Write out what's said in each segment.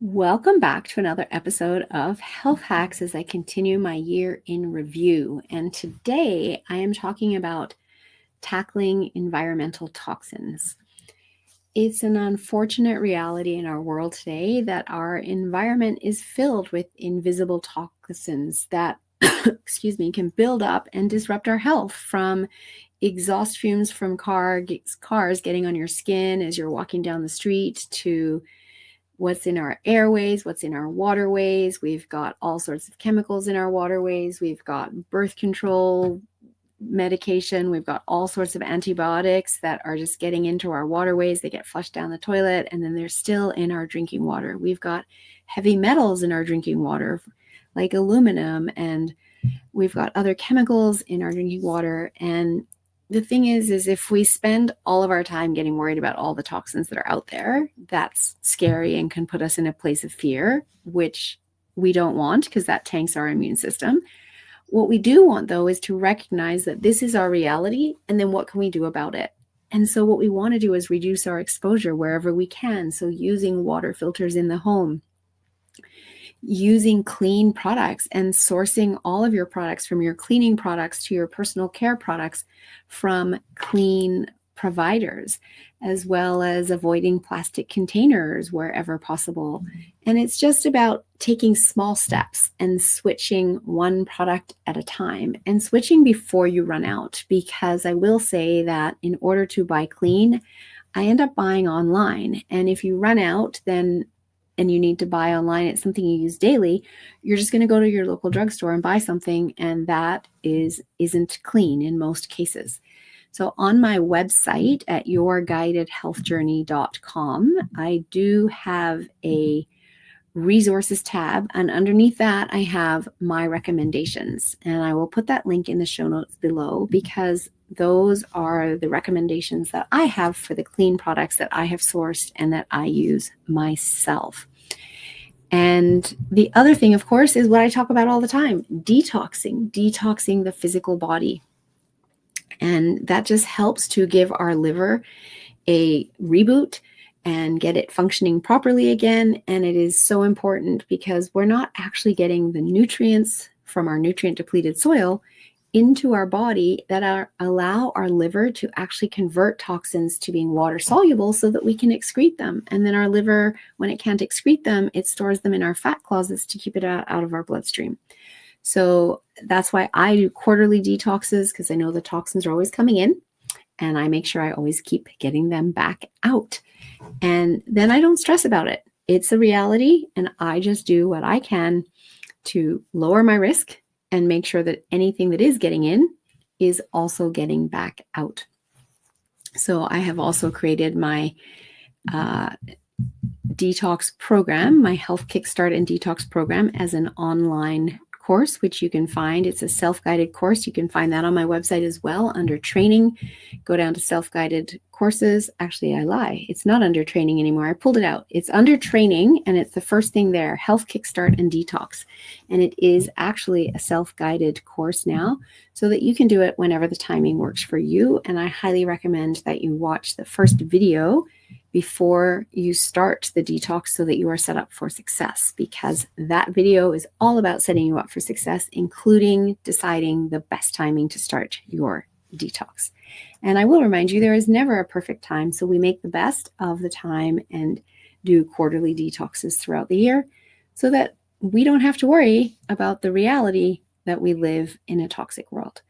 Welcome back to another episode of Health Hacks as I continue my year in review. And today I am talking about tackling environmental toxins. It's an unfortunate reality in our world today that our environment is filled with invisible toxins that, can build up and disrupt our health, from exhaust fumes from cars getting on your skin as you're walking down the street to what's in our airways, what's in our waterways. We've got all sorts of chemicals in our waterways. We've got birth control medication. We've got all sorts of antibiotics that are just getting into our waterways. They get flushed down the toilet and then they're still in our drinking water. We've got heavy metals in our drinking water, like aluminum, and we've got other chemicals in our drinking water. And the thing is if we spend all of our time getting worried about all the toxins that are out there, that's scary and can put us in a place of fear, which we don't want because that tanks our immune system. What we do want, though, is to recognize that this is our reality, and then what can we do about it? And so what we want to do is reduce our exposure wherever we can. So using water filters in the home, using clean products and sourcing all of your products, from your cleaning products to your personal care products, from clean providers, as well as avoiding plastic containers wherever possible. And it's just about taking small steps and switching one product at a time, and switching before you run out. Because I will say that in order to buy clean, I end up buying online. And if you run out, and you need to buy online, it's something you use daily, you're just going to go to your local drugstore and buy something, and that isn't clean in most cases. So on my website at yourguidedhealthjourney.com, I do have a resources tab, and underneath that I have my recommendations, and I will put that link in the show notes below, because those are the recommendations that I have for the clean products that I have sourced and that I use myself. And the other thing, of course, is what I talk about all the time: detoxing the physical body. And that just helps to give our liver a reboot and get it functioning properly again. And it is so important because we're not actually getting the nutrients from our nutrient depleted soil into our body that allow our liver to actually convert toxins to being water soluble so that we can excrete them. And then our liver, when it can't excrete them, it stores them in our fat closets to keep it out of our bloodstream. So that's why I do quarterly detoxes, because I know the toxins are always coming in, and I make sure I always keep getting them back out. And then I don't stress about it. It's a reality, and I just do what I can to lower my risk and make sure that anything that is getting in is also getting back out. So I have also created my detox program, my Health Kickstart and Detox program, as an online course, which you can find. It's a self-guided course. You can find that on my website as well under training. Go down to self-guided courses. Actually, I lie. It's not under training anymore. I pulled it out. It's under training, and it's the first thing there: Health Kickstart and Detox. And it is actually a self-guided course now, so that you can do it whenever the timing works for you. And I highly recommend that you watch the first video before you start the detox so that you are set up for success, because that video is all about setting you up for success, including deciding the best timing to start your detox. And I will remind you, there is never a perfect time, so we make the best of the time and do quarterly detoxes throughout the year so that we don't have to worry about the reality that we live in a toxic world.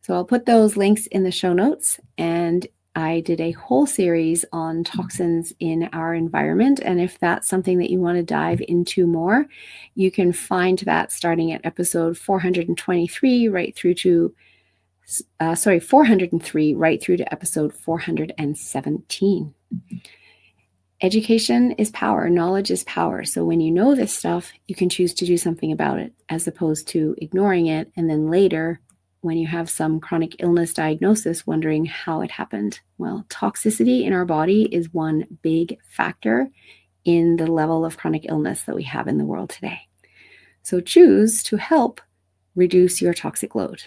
So I'll put those links in the show notes, and I did a whole series on toxins in our environment. And if that's something that you want to dive into more, you can find that starting at episode 423 right through to 403 right through to episode 417. Education is power. Knowledge is power. So when you know this stuff, you can choose to do something about it, as opposed to ignoring it and then later, when you have some chronic illness diagnosis, wondering how it happened. Well, toxicity in our body is one big factor in the level of chronic illness that we have in the world today. So choose to help reduce your toxic load.